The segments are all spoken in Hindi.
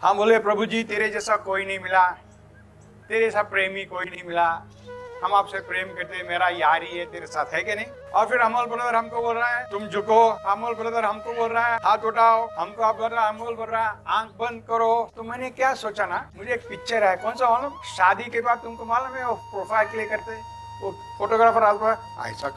हम बोले प्रभु जी तेरे जैसा कोई नहीं मिला, तेरे जैसा प्रेमी कोई नहीं मिला, हम आपसे प्रेम करते, मेरा यार ही है तेरे साथ, है कि नहीं? और फिर अमोल ब्रदर हमको बोल रहा है तुम झुको, अमोल ब्रदर हमको बोल रहा है हाथ उठाओ, हमको आप बोल रहा है, अमोल बोल रहा है आंख बंद करो। तो मैंने क्या सोचा ना, मुझे एक पिक्चर है, कौन सा मालूम, शादी के बाद तुमको मालूम है वो प्रोफाइल क्लिक करते हैं, वो फोटोग्राफर आता है, ऐसा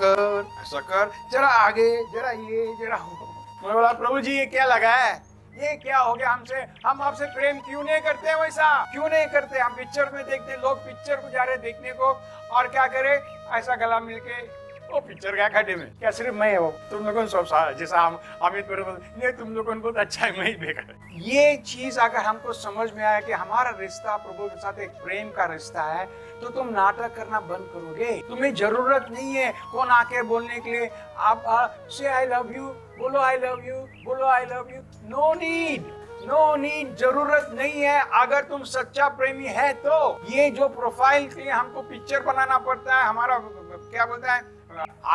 कर, जरा आगे, जरा ये, जरा वो। मैं बोला प्रभु जी ये क्या लगा है, ये क्या हो गया हमसे, हम आपसे प्रेम क्यों नहीं करते, वैसा क्यों नहीं करते? हम पिक्चर में देखते, लोग पिक्चर को जा रहे देखने को, और क्या करे, ऐसा गला मिलके वो पिक्चर गया खड्डे में। क्या सिर्फ मैं हो, तुम लोगों सब जैसा हम अमित नहीं, तुम लोगों को बहुत अच्छा है, मैं ही बेकार। ये चीज अगर हमको समझ में आया कि हमारा रिश्ता प्रभु के साथ एक प्रेम का रिश्ता है, तो तुम नाटक करना बंद करोगे। तुम्हें जरूरत नहीं है कौन आके बोलने के लिए, आप से आई लव यू बोलो, आई लव यू बोलो, I love you, no need, no need, जरूरत नहीं है। अगर तुम सच्चा प्रेमी है तो ये जो प्रोफाइल के लिए हमको पिक्चर बनाना पड़ता है, हमारा क्या बोलता है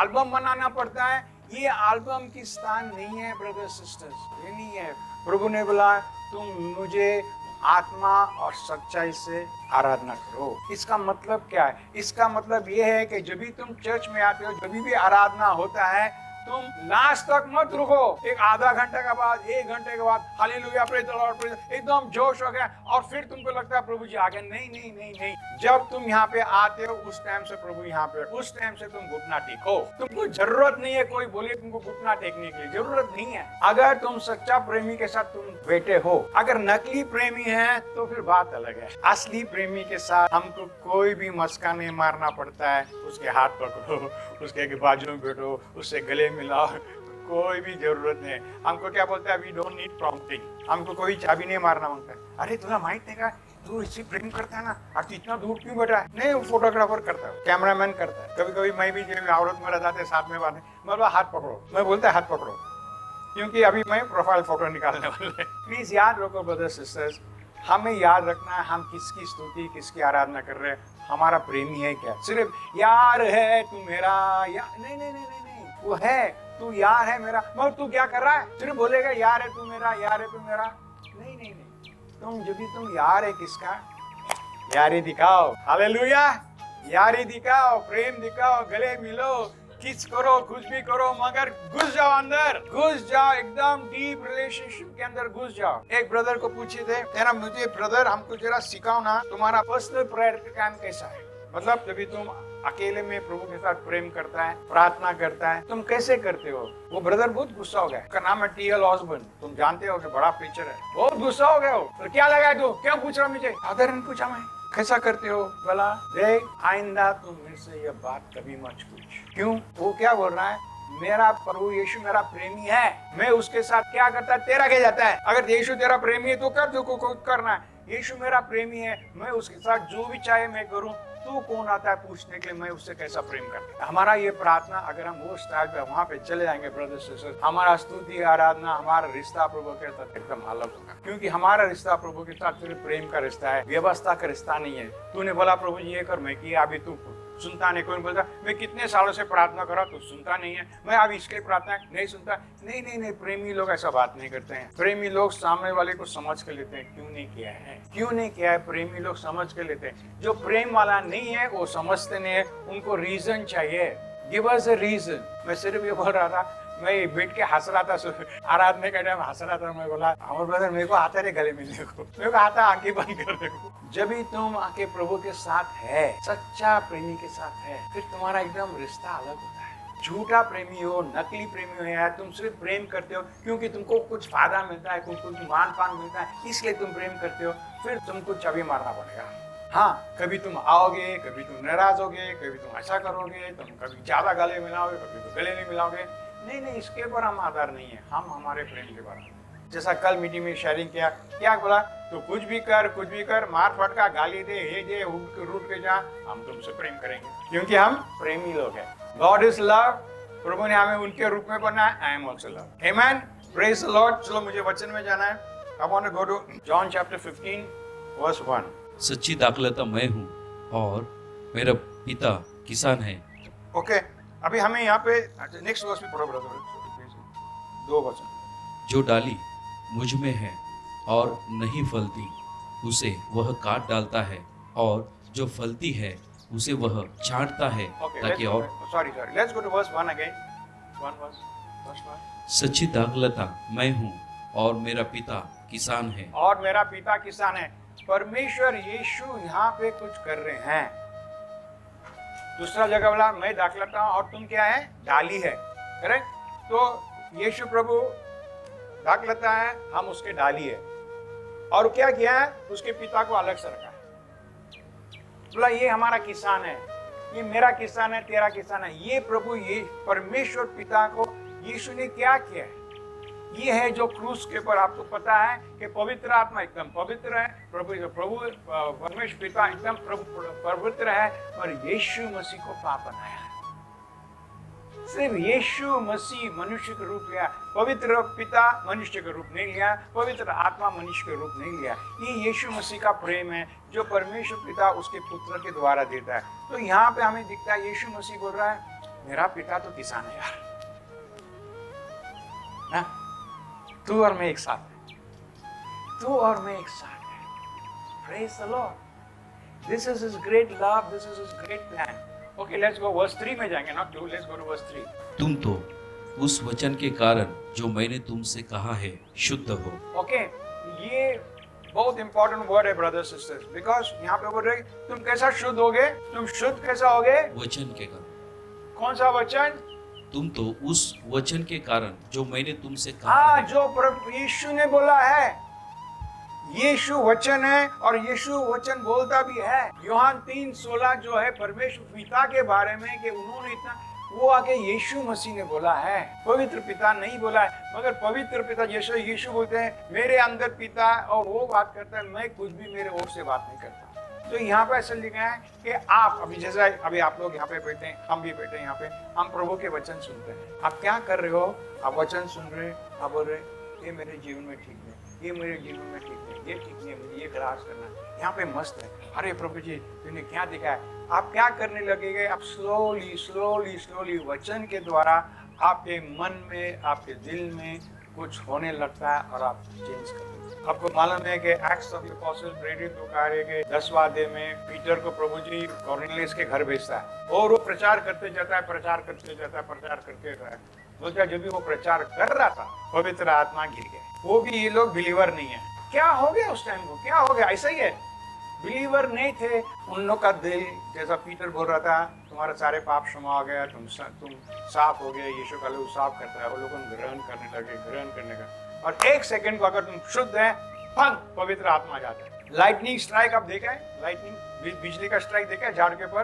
एल्बम बनाना पड़ता है, ये एल्बम की स्थान नहीं है ब्रदर सिस्टर्स, ये नहीं है। प्रभु ने बोला तुम मुझे आत्मा और सच्चाई से आराधना करो। इसका मतलब क्या है? इसका मतलब ये है कि जब भी तुम चर्च में आते हो, जब भी आराधना होता है, तुम लास्ट तक मत रुको। एक आधा घंटे के बाद, 1 घंटे के बाद हालेलुया प्रेज़ द लॉर्ड, एकदम जोश हो गया और फिर तुमको लगता है प्रभु जी आ गए। नहीं नहीं नहीं नहीं, जब तुम यहाँ पे आते हो उस टाइम से प्रभु यहाँ पे, उस टाइम से तुम घुटना टेको। तुमको जरूरत नहीं है कोई बोले तुमको घुटना टेकने के लिए, जरूरत नहीं है। अगर तुम सच्चा प्रेमी के साथ तुम बैठे हो, अगर नकली प्रेमी है तो फिर बात अलग है। असली प्रेमी के साथ हमको कोई भी मस्का नहीं मारना पड़ता है। उसके हाथ पकड़ो, उसके बाजू में बैठो, उससे गले मिलाओ, कोई भी जरूरत नहीं है। हमको क्या बोलते हैं, वी डोंट नीड प्रॉम्प्टिंग, हमको कोई चाबी नहीं मारना मांगता है। अरे तुझे माहित नहीं का तू इससे प्रेम करता है ना, और तू इतना दूर क्यों बैठा है? नहीं, वो फोटोग्राफर करता है, कैमरामैन करता है। कभी कभी मैं भी औरत में रह जाते साथ में बातें, मैं हाथ पकड़ो, मैं बोलता है हाथ पकड़ो, क्योंकि अभी मैं प्रोफाइल फोटो निकालने वाला है। प्लीज याद रखो ब्रदर सिस्टर्स, हमें याद रखना है हम किसकी स्तुति, किसकी आराधना कर रहे हैं, हमारा प्रेमी है क्या? सिर्फ यार है तू मेरा, नहीं नहीं नहीं नहीं नहीं, वो है तू यार है मेरा, मगर तू क्या कर रहा है? सिर्फ बोलेगा यार है तू मेरा, यार है तू मेरा, नहीं नहीं नहीं। तुम जब भी तुम यार है किसका, यारी दिखाओ, हालेलुया, यारी दिखाओ, प्रेम दिखाओ, गले मिलो, किस करो, कुछ भी करो, मगर घुस जाओ अंदर, घुस जाओ, एकदम डीप रिलेशनशिप के अंदर घुस जाओ। एक ब्रदर को पूछे थे, तेरा मुझे ब्रदर हमको जरा सिखाओ ना, तुम्हारा पर्सनल प्रेयर का काम कैसा है? मतलब जब तुम अकेले में प्रभु के साथ प्रेम करता है, प्रार्थना करता है, तुम कैसे करते हो? वो ब्रदर बहुत गुस्सा हो गया। उसका नाम है टी.एल. ऑसबर्न, तुम जानते हो कि बड़ा प्रीचर है। बहुत गुस्सा हो गया हो, तो क्या लगा तू, क्यों पूछ रहा मुझे? साधारण पूछा मैं, कैसा करते हो? बोला देख आइंदा तुम मेरे से ये बात कभी मत पूछ। क्यों? वो क्या बोल रहा है, मेरा प्रभु यीशु मेरा प्रेमी है, मैं उसके साथ क्या करता है तेरा क्या जाता है? अगर यीशु तेरा प्रेमी है तो कर, जो को करना है। यीशु मेरा प्रेमी है, मैं उसके साथ जो भी चाहे मैं करूं, तू कौन आता है पूछने के लिए मैं उससे कैसा प्रेम करता? हमारा ये प्रार्थना अगर हम वो स्टाइल पे वहां पे चले जाएंगे ब्रदर सिस्टर, हमारा स्तुति आराधना, हमारा रिश्ता प्रभु के साथ एकदम अलग होगा। क्योंकि हमारा रिश्ता प्रभु के साथ सिर्फ प्रेम का रिश्ता है, व्यवस्था का रिश्ता नहीं है। तूने बोला प्रभु जी ये कर, मैं किया, अभी तू सुनता नहीं। कोई बोलता मैं कितने सालों से प्रार्थना करा, तू सुनता नहीं है, मैं अब इसके प्रार्थना नहीं सुनता। नहीं नहीं नहीं, प्रेमी लोग ऐसा बात नहीं करते हैं। प्रेमी लोग सामने वाले को समझ के लेते हैं, क्यों नहीं किया है, क्यों नहीं किया है, प्रेमी लोग समझ के लेते हैं। जो प्रेम वाला नहीं है वो समझते नहीं है, उनको रीजन चाहिए, गिव अस अ रीजन। मैं सिर्फ ये बोल रहा था, मैं बैठ के हंस रहा था, आराधना का टाइम हंस रहा था। मैं बोला हमारे ब्रदर मेरे को आता है गले मिलने को, मेरे को आता है आंखें बंद करने को। जब भी तुम आके प्रभु के साथ है, सच्चा प्रेमी के साथ है, फिर तुम्हारा एकदम रिश्ता अलग होता है। झूठा प्रेमी हो, नकली प्रेमी हो यार, तुम सिर्फ प्रेम करते हो क्योंकि तुमको कुछ फायदा मिलता है, कुछ मान पान मिलता है, इसलिए तुम प्रेम करते हो। फिर तुमको चाबी मारना पड़ेगा। हाँ, कभी तुम आओगे, कभी तुम नाराज होगे, कभी तुम ऐसा करोगे, तुम कभी ज्यादा गले मिलाओगे, कभी तो गले नहीं मिलाओगे। नहीं नहीं, इसके ऊपर हम आधार नहीं है, हम हमारे प्रेम के बारे। जैसा कल मीटिंग में शेयरिंग किया, क्या बोला, तो कुछ भी कर, मार फटका, गाली दे, ये दे, रूट के जा, हम तुमसे प्रेम करेंगे क्योंकि हम प्रेमी लोग हैं। गॉड इज लव, प्रभु ने हमें उनके रूप में बनाया। I am also love, amen, praise the Lord. चलो मुझे वचन में जाना है। I want to go to John chapter 15 verse 1। सच्ची दाखलता मैं हूँ और मेरा पिता किसान है। ओके, अभी हमें यहाँ पे नेक्स्ट वर्स में पढ़ो ब्रदर, 2 वचन। जो डाली मुझ में है और नहीं फलती उसे वह काट डालता है, और जो फलती है उसे वह छांटता है ताकि और let's go to verse 1 again. Verse 1. सच्ची दाखलता मैं हूँ और मेरा पिता किसान है। और मेरा पिता किसान है। परमेश्वर यीशु यहाँ पे कुछ कर रहे हैं। दूसरा जगह बोला मैं दाखलता हूँ और तुम क्या है? डाली है। करेक्ट? तो यीशु प्रभु दाखलता है, हम उसके डाली है। और क्या किया है? उसके पिता को अलग से रखा है। बोला ये हमारा किसान है, ये मेरा किसान है, तेरा किसान है। ये प्रभु, ये परमेश्वर पिता को यीशु ने क्या किया है? ये है जो क्रूस के ऊपर आपको पता है कि पवित्र आत्मा एकदम पवित्र है, प्रभु परमेश्वर पिता एकदम पवित्र है, और यीशु मसीह को पाप बनाया है। सिर्फ यीशु मसीह मनुष्य का रूप लिया, पवित्र पिता मनुष्य का रूप नहीं लिया, पवित्र आत्मा मनुष्य का रूप नहीं लिया। ये यीशु मसीह का प्रेम है जो परमेश्वर पिता उसके पुत्र के द्वारा देता है। तो यहाँ पे हमें दिखता है यीशु मसीह बोल रहा है मेरा पिता तो किसान है यार, ना? तू और मैं एक साथ है, तू और मैं एक साथ है। Praise the Lord. This is His great love. This is His great plan. Okay, let's go verse 3 में जाएंगे, not 2. Let's go to verse 3. तुम तो उस वचन के कारण जो मैंने तुमसे कहा है शुद्ध हो। Okay, ये बहुत इंपॉर्टेंट वर्ड है brothers sisters, because यहाँ पे बोल रहे तुम कैसा शुद्ध होगे? तुम शुद्ध कैसा होगे? वचन के कारण। कौन सा वचन? तुम तो उस वचन के कारण जो मैंने तुमसे कहा है। जो प्रभु यीशु ने बोला है, यीशु वचन है और यीशु वचन बोलता भी है। यूहन्ना 3:16 जो है परमेश्वर पिता के बारे में कि उन्होंने इतना, वो आके यीशु मसीह ने बोला है, पवित्र पिता नहीं बोला है। मगर पवित्र पिता जैसे यीशु बोलते हैं मेरे अंदर पिता, और वो बात करता है, मैं कुछ भी मेरे ओर से बात नहीं करता। तो यहाँ पे ऐसा लिखा है कि आप अभी जैसे अभी आप लोग यहाँ पे बैठे हैं, हम भी बैठे हैं यहाँ पे, हम प्रभु के वचन सुनते हैं। आप क्या कर रहे हो? आप वचन सुन रहे, आप बोल रहे ये मेरे जीवन में ठीक है, ये मेरे जीवन में ठीक है, ये ठीक नहीं है, मुझे ये खलास करना है, यहाँ पे मस्त है। अरे प्रभु जी तूने क्या दिखाया? आप क्या करने लगेंगे? आप स्लोली स्लोली स्लोली वचन के द्वारा आपके मन में, आपके दिल में कुछ होने लगता है और आप चेंज करते हैं। आपको मालूम है कि एक्ट्स ऑफ द अपोस्टल्स प्रेरित कार्य के 10वां अध्याय में पीटर को प्रभु जी कॉर्नेलियस के घर भेजता है और वो प्रचार करते जाता है, प्रचार करते जाता है, प्रचार करते रहता है। बोलता जब भी वो प्रचार कर रहा था पवित्र आत्मा गिर गए। वो भी ये लोग बिलीवर नहीं है। क्या हो गया उस टाइम को? क्या हो गया? ऐसा ही है, बिलीवर नहीं थे। उन लोग का दिल, जैसा पीटर बोल रहा था तुम्हारे सारे पाप क्षमा हो गया, तुम साफ हो गए, यीशु का लोग साफ करता है। वो लोगों को ग्रहण करने लगे, ग्रहण करने का, और एक सेकंड को अगर तुम शुद्ध है, पवित्र आत्मा आ जाता है। लाइटनिंग स्ट्राइक आप देखा है? लाइटनिंग बिजली का स्ट्राइक देखा है झाड़ के ऊपर?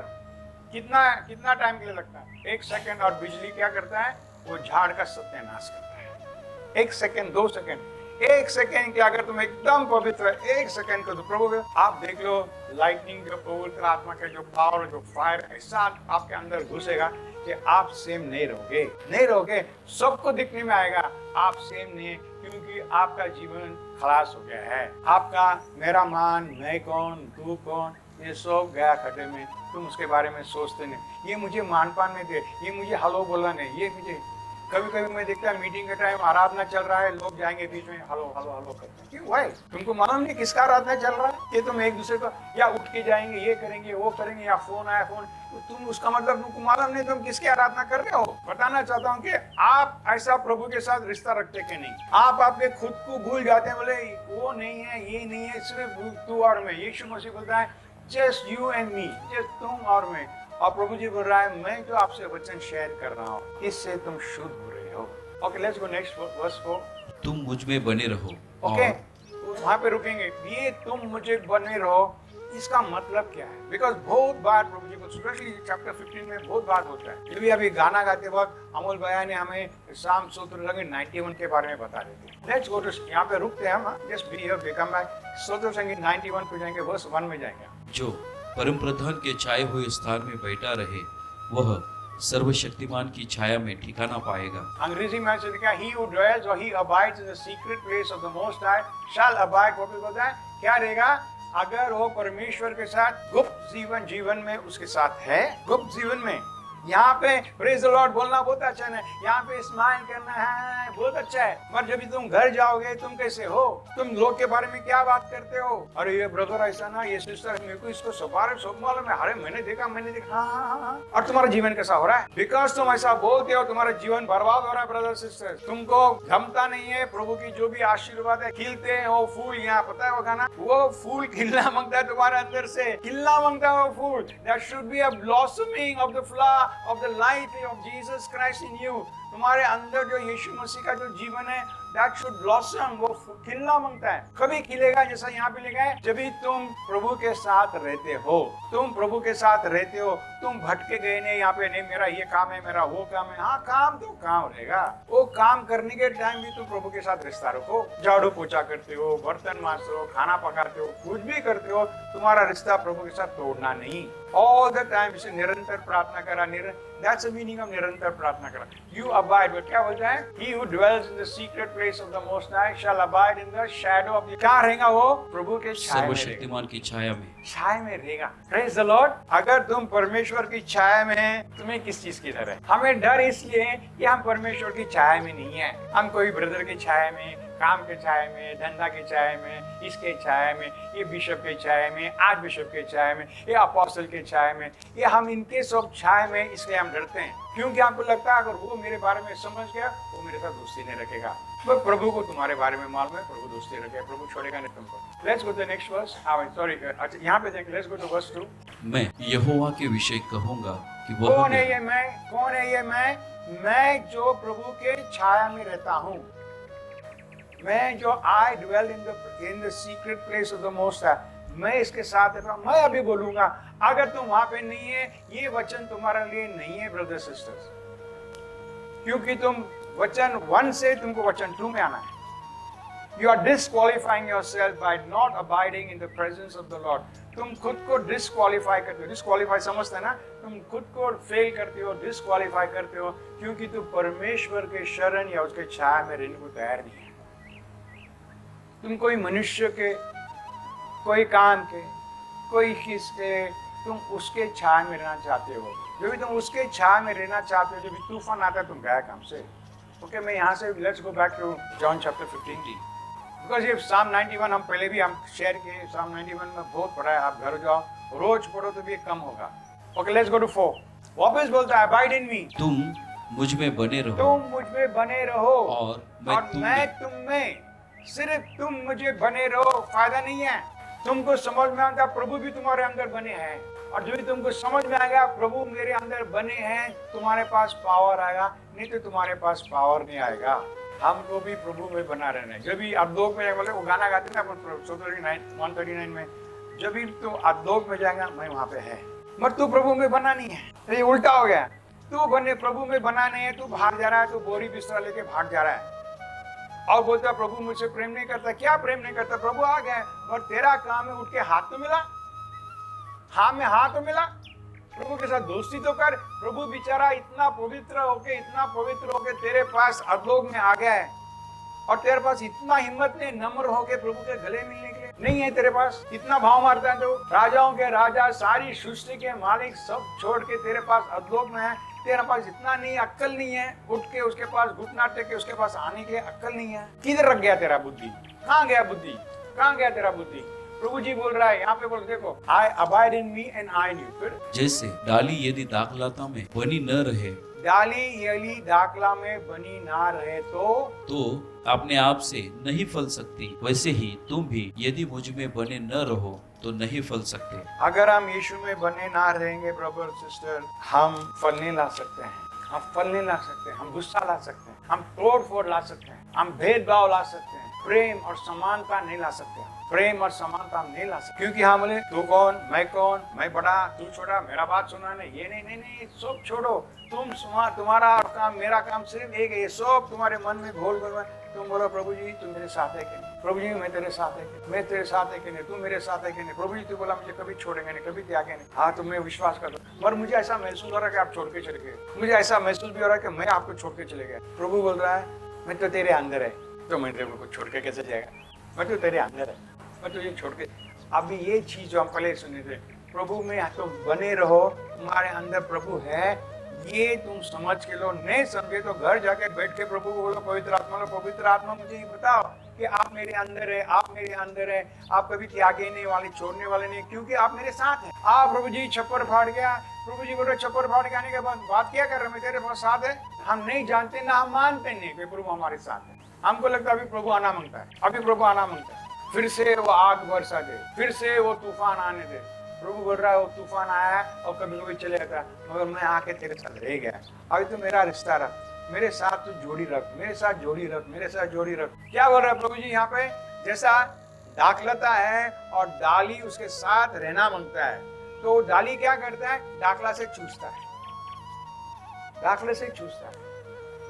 कितना टाइम के लिए लगता है? 1 सेकंड। और बिजली क्या करता है? वो झाड़ का सत्यानाश करता है। 1 सेकंड, 2 सेकंड, 1 सेकंड के अगर तुम एकदम पवित्र है, 1 सेकंड को तो प्रभु आप देख लो लाइटनिंग जो पवित्र आत्मा का जो पावर, जो फायर ऐसा आपके अंदर घुसेगा कि आप सेम नहीं रहोगे। सबको दिखने में आएगा आप सेम नहीं, क्योंकि आपका जीवन खलास हो गया है। आपका मेरा मान, मैं कौन, तू कौन, ये सब गया खड्डे में। तुम उसके बारे में सोचते नहीं। ये मुझे मान पान नहीं थे, ये मुझे हलो बोला नहीं, ये मुझे कभी मैं देखता है मीटिंग के टाइम आराधना चल रहा है, लोग जाएंगे बीच में हलो करते हैं। क्यों भाई? तुमको मालूम नहीं किसका आराधना चल रहा है? कि तुम एक दूसरे को या उठ के जाएंगे, ये करेंगे, वो करेंगे, या फोन आया फोन, तो तुम उसका मतलब तुमको मालूम नहीं तुम किसकी आराधना कर रहे हो। बताना चाहता हूँ कि आप ऐसा प्रभु के साथ रिश्ता रखते कि नहीं? आप आपके खुद को भूल जाते हैं, बोले वो नहीं है, ये नहीं है, सिर्फ तू और मैं। यीशु मसीह बोलता है just you and me, just तुम और मैं। और प्रभु जी बोल रहा है मैं जो आपसे वचन शेयर कर रहा हूँ इससे तुम शुद्ध हो रहे हो। Okay, let's go next verse 4। तुम मुझ में बने रहो। ओके, वहां पे रुकेंगे। ये तुम मुझे बने रहो, इसका मतलब क्या है? बिकॉज बहुत बार प्रभु जी को स्पेशली चैप्टर 15 में बहुत बार होता है। ये भी अभी गाना गाते वक्त अमोल भैया ने हमें साम स्तोत्र 91 के बारे में बता देते। लेट्स गो टू, यहाँ पे रुकते हैं हम। Just be here, we come back. स्तोत्र संगीत 91 पे जाएंगे, वर्स 1 में जाएंगे। जो परम प्रधान के छाए हुए स्थान में बैठा रहे वह सर्वशक्तिमान की छाया में ठिकाना पाएगा। अंग्रेजी में ऐसे लिखा है he who dwells or he abides in the secret place of the most high shall abide। वो भी बोलता है क्या रहेगा? अगर वो परमेश्वर के साथ गुप्त जीवन में उसके साथ है, गुप्त जीवन में यहाँ पे प्रेज द लॉर्ड बोलना बहुत अच्छा है, यहाँ पे स्माइल करना है बहुत अच्छा है, पर जब भी तुम घर जाओगे तुम कैसे हो, तुम लोग के बारे में क्या बात करते हो, अरे ये ब्रदर ऐसा ना, ये सिस्टर, मेरे को इसको सब मालूम है, अरे मैंने देखा हाँ, और तुम्हारा जीवन कैसा हो रहा है? बिकॉज तुम ऐसा बोलते हो तुम्हारा जीवन बर्बाद हो रहा है ब्रदर सिस्टर। तुमको जमता नहीं है प्रभु की जो भी आशीर्वाद है, खिलते हैं वो फूल, यहाँ पता है वो गाना, वो फूल खिलना मांगता है तुम्हारे अंदर से, खिलना मांगता है वो फूल। That should be a blossoming of the flower of the life of Jesus Christ in you। तुम्हारे अंदर जो यीशु मसीह का जो जीवन है, that should blossom, वो खिलना मांगता है। कभी खिलेगा जैसा यहाँ पे लिखा है, जब भी तुम प्रभु के साथ रहते हो, तुम प्रभु के साथ रहते हो, तुम भटके गए नहीं, यहाँ पे नहीं मेरा ये काम है, मेरा वो काम है, हाँ काम तो काम रहेगा, वो काम करने के टाइम भी तुम प्रभु के साथ रिश्ता रखो, झाड़ू पोछा करते हो, बर्तन मांजते हो, खाना पकाते हो, कुछ भी करते हो, तुम्हारा रिश्ता प्रभु के साथ तोड़ना नहीं। All the time इसे निरंतर प्रार्थना करा, that's the meaning of निरंतर प्रार्थना करा। You abide, but क्या बोलता है? He who dwells in the secret place of the Most High shall abide in the shadow of the, क्या रहेगा वो? प्रभु के छाया में रहेगा, सर्वशक्तिमान की छाया में, छाया में रहेगा। Praise the Lord। अगर तुम परमेश्वर की छाया में हैं, तुम्हें किस चीज की डर है? हमें डर इसलिए है कि हम परमेश्वर की छाया में नहीं है, हम कोई ब्रदर की छाया में, काम के छाया में, धंधा के छाया में, इसके छाया में, ये बिशप के छाया में, आर्च बिशप के छाया में, ये अपोस्टल के छाया में, ये हम इनके सब छाया में, इसलिए हम डरते हैं, क्योंकि आपको लगता है अगर वो मेरे बारे में समझ गया वो मेरे साथ दोस्ती नहीं रखेगा। पर प्रभु को तुम्हारे बारे में मालूम है, प्रभु दोस्ती रखेगा, प्रभु छोड़ेगा नहीं तुमको। Let's go to the next verse. Sorry, अच्छा यहाँ पे देखें, लेट्स गो टू वर्स 2। मैं यहोवा के विषय कहूंगा कि वह कौन है ये मैं? कौन है ये मैं जो प्रभु के छाया में रहता हूँ, मैं जो I dwell in the secret place of the Most High, मैं इसके साथ रहता हूँ। मैं अभी बोलूंगा, अगर तुम वहां पे नहीं है, ये वचन तुम्हारे लिए नहीं है ब्रदर सिस्टर्स, क्योंकि तुम वचन 1 से तुमको वचन 2 में आना है। You are disqualifying yourself by not abiding in the presence of the Lord। तुम खुद को डिस्क्वालीफाई करते हो, डिस्क्वालीफाई समझते हैं ना, तुम खुद को फेल करते हो, डिस्क्वालीफाई करते हो, क्योंकि तुम परमेश्वर के शरण या उसके छाया में रहने को तैयार नहीं है। तुम कोई मनुष्य के, कोई काम के, कोई किसके, तुम उसके छाया में रहना चाहते हो। जब भी तुम उसके छाया में रहना चाहते हो, जब भी तूफान आता है तुम गया काम से। ओके, मैं यहाँ से let's go back to John chapter 15, because ये Psalm 91 हम पहले भी हम शेयर किए। Psalm 91 में बहुत पढ़ा है, आप घर जाओ रोज पढ़ो तो भी कम होगा। Okay, let's go to 4। वापस बोलता है, अबाइड इन मी, तुम मुझ में बने रहो, तुम मुझ में बने रहो और मैं तुम में। सिर्फ तुम मुझे बने रहो फायदा नहीं है। तुमको समझ में आता प्रभु भी तुम्हारे अंदर बने हैं, और जो भी तुमको समझ में आएगा प्रभु मेरे अंदर बने हैं, तुम्हारे पास पावर आएगा, नहीं तो तुम्हारे पास पावर नहीं आएगा। हमको भी प्रभु में बना रहना है। जब भी अधोलोक में बोले वो गाना गाते हैं ना 139 में, जब भी तू अधोलोक में जाएगा मैं वहां पे है, मगर तू प्रभु में बना नहीं है। ये उल्टा हो गया, तू बने प्रभु में बना नहीं है, तू भाग जा रहा है, तू बोरी बिस्तरा लेके भाग जा रहा है और बोलता प्रभु मुझसे प्रेम नहीं करता। क्या प्रेम नहीं करता? प्रभु आ गया और तेरा काम है उठ के हाथ तो मिला, हाँ में हाथ तो मिला, प्रभु के साथ दोस्ती तो कर। प्रभु बेचारा इतना पवित्र होके तेरे पास अधोलोक में आ गया है, और तेरे पास इतना हिम्मत नहीं नम्र होके प्रभु के गले मिलने के लिए नहीं है। तेरे पास इतना भाव मारता है, तो राजाओं के राजा, सारी सृष्टि के मालिक सब छोड़ के तेरे पास अधोलोक में है। तेरे पास इतना नहीं, अक्ल नहीं है उठ के उसके पास घुटना टेक के उसके पास आने के लिए अक्ल नहीं है। किधर रख गया तेरा बुद्धि? कहाँ गया बुद्धि? कहाँ गया तेरा बुद्धि? प्रभु जी बोल रहा है यहाँ पे, बोल देखो, I abide in me and I in you। फिर जैसे डाली यदि दाखलता में बनी न रहे, डाली यदि दाखला में बनी ना रहे तो अपने आप से नहीं फल सकती, वैसे ही तुम भी यदि मुझ में बने न रहो तो नहीं फल सकते। अगर हम यीशु में बने ना रहेंगे ब्रदर सिस्टर, हम फल नहीं ला सकते हैं, हम फल नहीं ला सकते, हम गुस्सा ला सकते हैं, हम तोड़ फोड़ ला सकते हैं, हम भेदभाव ला सकते हैं, प्रेम और समानता नहीं ला सकते। प्रेम और समानता हम नहीं ला सकते, क्योंकि हम बोले तू कौन, मैं बड़ा, तू छोटा, मेरा बात सुना नहीं, ये नहीं, सब छोड़ो। तुम्हारा काम, मेरा काम सिर्फ एक है, ये सब तुम्हारे मन में घोल घोल। तुम बोलो प्रभु जी तुम मेरे साथ है कि नहीं? प्रभु जी मैं तेरे साथ है, मैं तेरे साथ है कि नहीं? तू मेरे साथ है कि नहीं? प्रभु जी तू बोला मुझे कभी छोड़ेंगे नहीं, कभी त्यागे नहीं। हाँ तुम्हें विश्वास कर दो, पर मुझे ऐसा महसूस हो रहा है कि आप छोड़ के चले गए, मुझे ऐसा महसूस भी हो रहा है कि मैं आपको छोड़ के चले गया। प्रभु बोल रहा है मैं तो तेरे अंदर है, तो मैं तेरे को छोड़ के कैसे जाएगा? मैं तो तेरे अंदर है, मैं तुझे छोड़ के। अभी ये चीज जो हम पहले सुने थे, प्रभु में तो बने रहो, तुम्हारे अंदर प्रभु है, ये तुम समझ के लो, नहीं समझे तो घर जाके बैठ के प्रभु को बोलो, पवित्र आत्मा लो, पवित्र आत्मा मुझे ये बताओ कि आप मेरे अंदर है, आप मेरे अंदर है, आप कभी त्यागे नहीं वाले, छोड़ने वाले नहीं, क्योंकि आप मेरे साथ हैं। आप प्रभु जी छप्पर फाड़ गया, प्रभु जी बोल रहे छप्पर फाड़ के आने के बाद बात क्या कर रहे हैं, तेरे पास साथ है। हम नहीं जानते ना हम मानते नहीं कि प्रभु हमारे साथ है। हमको लगता है अभी प्रभु आना मांगता है, अभी प्रभु आना मांगता है, फिर से वो आग बरसा दे, फिर से वो तूफान आने दे। प्रभु बोल रहा है वो तूफान आया और कभी कभी चले जाता है, मगर मैं आके तेरे साथ रह गया, अभी तो मेरा रिश्ता रख, मेरे साथ तू जोड़ी रख, मेरे साथ जोड़ी रख, मेरे साथ जोड़ी रख। क्या बोल रहा है प्रभु जी यहाँ पे, जैसा दाखलता है और डाली उसके साथ रहना मांगता है, तो डाली क्या करता है, दाखला से चूसता है, दाखले से चूसता है।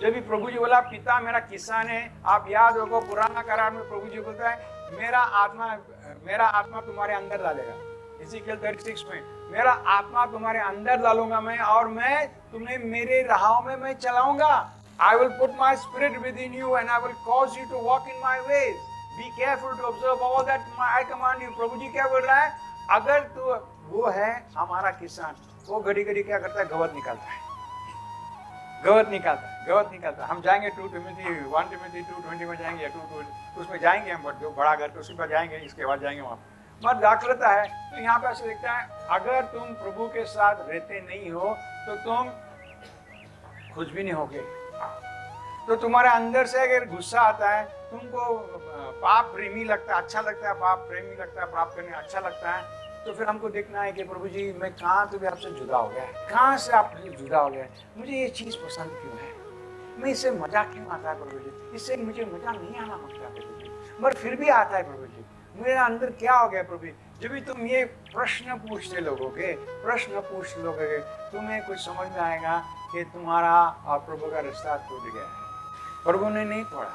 जब भी प्रभु जी बोला पिता मेरा किसान है, आप याद रखो पुराना करार में प्रभु जी बोलता है मेरा आत्मा तुम्हारे अंदर डालेगा। इज़ीकियल 36 में मेरा आत्मा तुम्हारे अंदर डालूंगा मैं, और मैं तुम्हें मेरे राहों में मैं चलाऊंगा। I will put my spirit within you and I will cause you to walk in my ways. Be careful to observe all that I command you. प्रभु जी क्या बोल रहा है, अगर तो वो है हमारा किसान, वो घड़ी घड़ी क्या करता है, गवत निकालता है, गवत निकालता है, गवत निकालता है। हम जाएंगे 1 टिमोथी 2:20 में जाएंगे, या 2 उसमें जाएंगे हम, जो बड़ा घर तो उसी पर जाएंगे, इसके बाद जाएंगे वहाँ मत दाखलता है। तो यहाँ पे ऐसे लिखता है अगर तुम प्रभु के साथ रहते नहीं हो तो तुम कुछ भी नहीं होगे। तो तुम्हारे अंदर से अगर गुस्सा आता है, तुमको पाप प्रेमी लगता है, अच्छा लगता है, पाप प्रेमी लगता है, पाप करने अच्छा लगता है, तो फिर हमको देखना है कि प्रभु जी मैं कहाँ तो भी आपसे जुदा हो गया, कहाँ से आपसे जुदा हो गया, मुझे ये चीज़ पसंद क्यों है, मैं इससे मजा क्यों आता है प्रभु जी, इससे मुझे मजा नहीं आना मांगता प्रभु जी, मगर फिर भी आता है प्रभु जी, मेरे अंदर क्या हो गया प्रभु। जब भी तुम ये प्रश्न पूछते लोगोगे, प्रश्न पूछ लोगे, तुम्हें कुछ समझ में आएगा कि तुम्हारा और प्रभु का रिश्ता टूट गया है। प्रभु ने नहीं तोड़ा,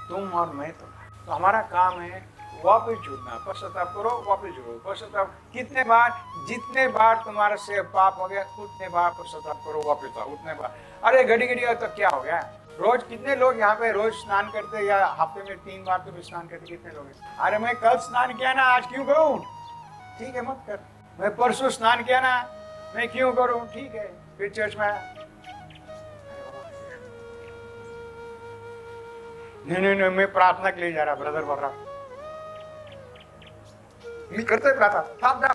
तुम और मैं तोड़ा। तो हमारा काम है वापस जुड़ना, पश्चाताप करो, वापस जुड़ो, पश्चाताप कितने बार, जितने बार तुम्हारे से पाप हो गया उतने बार पश्चाताप करो, वापस आओ उतने बार। अरे घड़ी घड़ी तो क्या हो गया, रोज कितने लोग यहाँ पे रोज स्नान करते, या हफ्ते में 3 बार तो भी स्नान करते, कितने लोग हैं। अरे मैं कल स्नान किया ना, आज क्यों करूँ, ठीक है मत कर। मैं परसों स्नान किया ना, मैं क्यों करूँ, ठीक है। फिर चर्च में आया, नहीं मैं प्रार्थना के लिए जा रहा, ब्रदर बोल रहा नहीं करते प्रार्थना,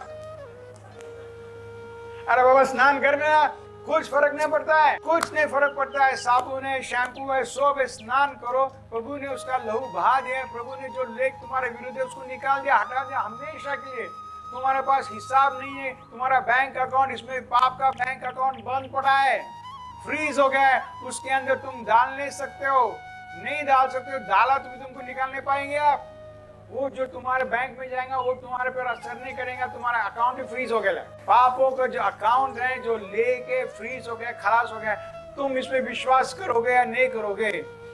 अरे बाबा स्नान करना कुछ फर्क नहीं पड़ता है, कुछ नहीं फर्क पड़ता है, साबुन है, शैम्पू है, सोप है, स्नान करो, प्रभु ने उसका लहू बहा दिया, प्रभु ने जो लेख तुम्हारे विरुद्ध है उसको निकाल दिया, हटा दिया हमेशा के लिए। तुम्हारे पास हिसाब नहीं है, तुम्हारा बैंक अकाउंट, इसमें पाप का बैंक अकाउंट बंद पड़ा है, फ्रीज हो गया है, उसके अंदर तुम डाल नहीं सकते हो, नहीं डाल सकते हो, डाला तो भी तुमको निकाल नहीं पाएंगे आप। वो जो तुम्हारे बैंक में जाएगा वो तुम्हारे पर असर नहीं करेगा, तुम्हारा अकाउंट ही फ्रीज हो गया। पापों का जो अकाउंट है जो लेके फ्रीज हो गया, खलास हो गया, तुम इसमें विश्वास करोगे या नहीं करोगे,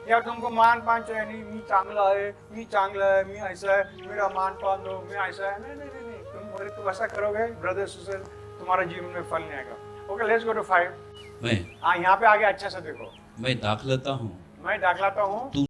या तुमको मान पान चाहिए, नहीं मी चांगला है, मी चांगला है, मी ऐसा है, मेरा मान पान दो, मैं ऐसा है, नहीं, तुम बोले तुम ऐसा करोगे ब्रदर सिस्टर, तुम्हारे जीवन में फल नहीं आएगा। Okay let's go to 5। हाँ यहाँ पे आगे अच्छा से देखो, मैं दाखलता हूँ, मैं दाखलाता हूँ,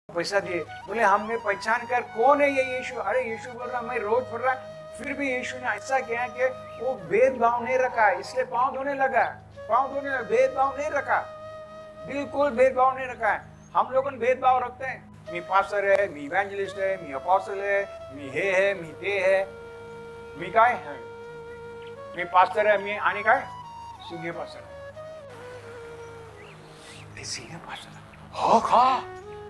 पैसा दिए, बोले हमने पहचान कर कौन है ये यीशु। अरे यीशु बोल रहा मैं रोज पढ़ रहा, फिर भी यीशु ने ऐसा किया कि वो भेदभाव नहीं रखा, इसलिए पाँव धोने लगा, पाँव धोने लगा, भेदभाव नहीं रखा, बिल्कुल भेदभाव नहीं रखा है। हम लोग भेदभाव रखते हैं, मी पास्टर है, मी इवेंजलिस्ट है, मी अपोस्टल है, मी हे है, मी ते है, मी काय है, मी पास्टर है, मी आणि काय सीनियर पास्टर, सीनियर पास्टर हो का,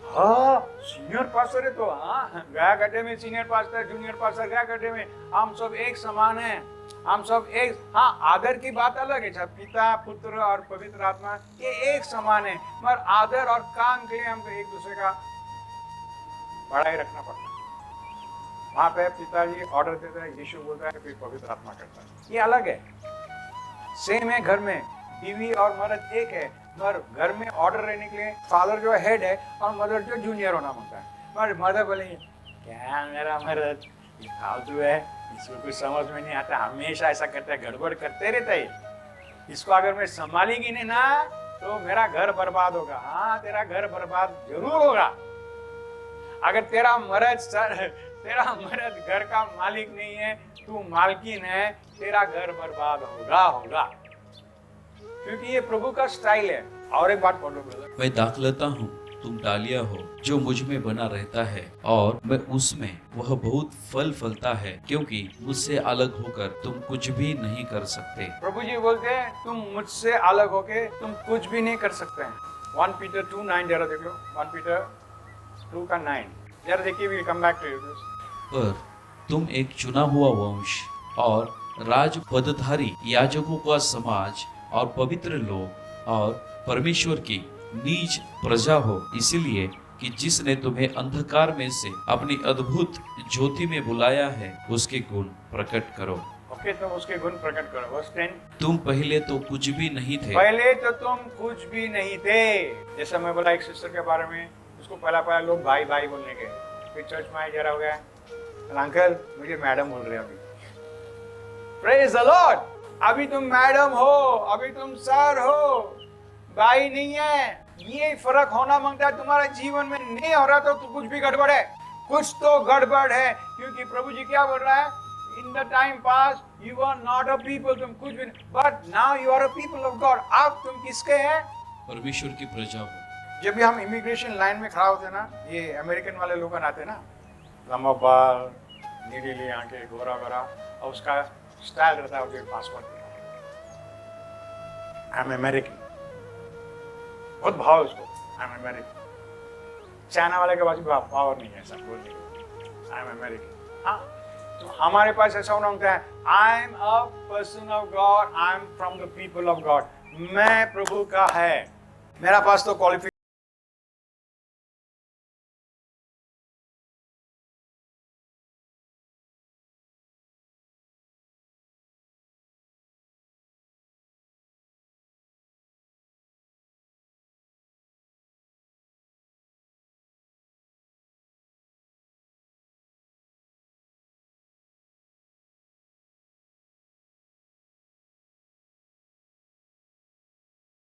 हाँ सीनियर पास्टर है, तो हाँ गया गड्ढे में सीनियर पास्टर, जूनियर पास्टर गया गड्ढे में, हम सब एक समान हैं, हम सब एक। हाँ आदर की बात अलग है, पिता पुत्र और पवित्र आत्मा ये एक समान है, मगर आदर और काम के लिए हमको एक दूसरे का बड़ाई रखना पड़ता है। वहां पे पिताजी ऑर्डर देता है, यीशु बोलता है, फिर पवित्र आत्मा करता है, ये अलग है। सेम है घर में, बीवी और मर्द एक है, मगर घर में ऑर्डर रहने के लिए फादर जो हेड है और मदर जो जूनियर होना मांगता है। मगर मदर बोलेंगे क्या मेरा मर्द फालतू है, इसको कुछ समझ में नहीं आता, हमेशा ऐसा करता है, गड़बड़ करते रहता है, इसको अगर मैं संभालेंगी नहीं ना तो मेरा घर बर्बाद होगा। हाँ, तेरा घर बर्बाद जरूर होगा अगर तेरा मर्द घर का मालिक नहीं है, तू मालकिन है, तेरा घर बर्बाद होगा, क्योंकि ये प्रभु का स्टाइल है। और एक बात पढ़ो ब्रदर, मैं दाखलता हूँ, तुम डालियां हो, जो मुझ में बना रहता है और मैं उसमें, वह बहुत फल फलता है, क्योंकि मुझसे अलग होकर तुम कुछ भी नहीं कर सकते। प्रभु जी बोलते हैं तुम मुझसे अलग होके तुम कुछ भी नहीं कर सकते हैं। 1 पीटर 2:9 जरा देख लो, 1 पीटर 2:9 जरा देखिए, we'll come back to this। पर तुम एक चुना हुआ वंश और राज पदधारी याजकों का समाज और पवित्र लोग और परमेश्वर की नीज प्रजा हो, इसलिए कि जिसने तुम्हें अंधकार में से अपनी अद्भुत ज्योति में बुलाया है उसके गुण प्रकट करो। ओके, तो उसके गुण प्रकट करो। वर्स 10, तुम पहले तो कुछ भी नहीं थे। पहले तो तुम कुछ भी नहीं थे। जैसा मैं बोला एक सिस्टर के बारे में, उसको पहला लोग भाई भाई बोलने के, फिर चर्च में जरा हो गया अंकल मुझे मैडम बोल रहे हैं अभी। प्रेज द लॉर्ड, अभी तुम मैडम हो, अभी तुम सर हो, भाई नहीं है। ये फर्क होना मांगता है, तुम्हारे जीवन में नहीं हो रहा तो कुछ भी गड़बड़ है, कुछ तो गड़बड़ है। क्योंकि प्रभु जी क्या बोल रहा है, in the time past you are not a people, तुम कुछ भी नहीं, but now you are a people of God. अब तुम किसके हैं? परमेश्वर की प्रजा हो। जब भी हम इमिग्रेशन लाइन में खड़ा होते हैं ना, ये अमेरिकन वाले लोग आते हैं ना, लंबा बाल, नीली आंखें, गोरा गोरा, और उसका स्टाइल रहता है उसके पासपोर्ट, आई एम अमेरिकन, बहुत भाव उसको, आई एम अमेरिकन। चाइना वाले के पास पावर नहीं है ऐसा बोलने का, आई एम अमेरिकन। हाँ, तो हमारे पास ऐसा होना होता है, I am a person of God, I am from the people of God, मैं प्रभु का है। मेरा पास तो क्वालिफिकेशन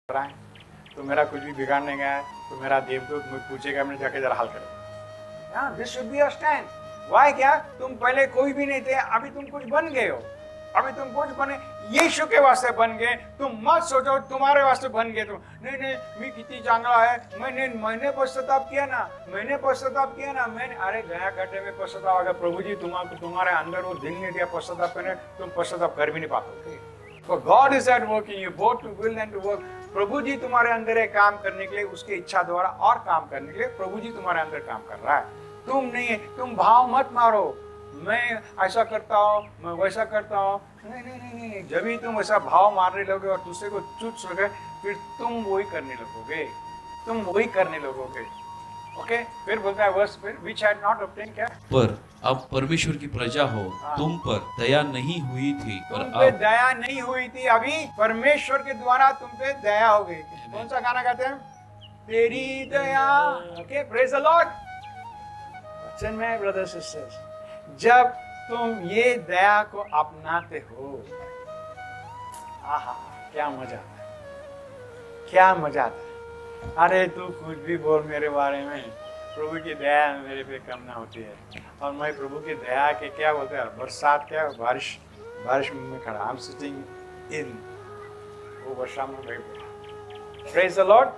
है, तो मेरा कुछ भी बिगाड़ने गया है तो मेरा देवदूत मुझे पूछेगा, मैंने जाके जरा हल करो। हाँ, this should be a stand. Why? क्या तुम पहले कोई भी नहीं थे, अभी तुम कुछ बन गए हो, अभी तुम कुछ बने, यीशु के वास्ते बन गए। तुम मत सोचो तुम्हारे वास्ते बन गए, तुम नहीं मैं कितनी चांगला है, मैंने पश्चाताप किया ना, मैंने अरे गया गड्ढे में पश्चाताप। अगर प्रभु जी तुम्हारे अंदर वो दिल नहीं दिया पश्चाताप करने, तुम पश्चाताप कर भी नहीं पाते। For God is at work in you both to will and to work। प्रभु जी तुम्हारे अंदर है काम करने के लिए, उसकी इच्छा द्वारा और काम करने के लिए प्रभु जी तुम्हारे अंदर काम कर रहा है। तुम नहीं, तुम भाव मत मारो, मैं ऐसा करता हूँ, मैं वैसा करता हूँ, नहीं। जब भी तुम ऐसा भाव मारने लगोगे और दूसरे को चुट सके, फिर तुम वही करने लगोगे, ओके। फिर बोलता है वर्स, फिर which had not obtained, क्या? पर अब परमेश्वर की प्रजा हो, तुम पर दया नहीं हुई थी, पर तुम पे अब दया नहीं हुई थी, अभी परमेश्वर के द्वारा तुम पे दया हो गई। कौन सा गाना गाते हैं? तेरी दया, ओके, प्रेज द लॉर्ड। वचन में ब्रदर सिस्टर्स, जब तुम ये दया को अपनाते हो, आहा क्या मजा आता है, क्या मजा आता है। अरे तू कुछ भी बोल मेरे बारे में, प्रभु की दया मेरे पे कम ना होती है। और मैं प्रभु की दया के क्या बोलते हैं, बरसात, क्या बारिश में खड़ा, आई एम सिटिंग इन वो वर्षा में। Praise the Lord.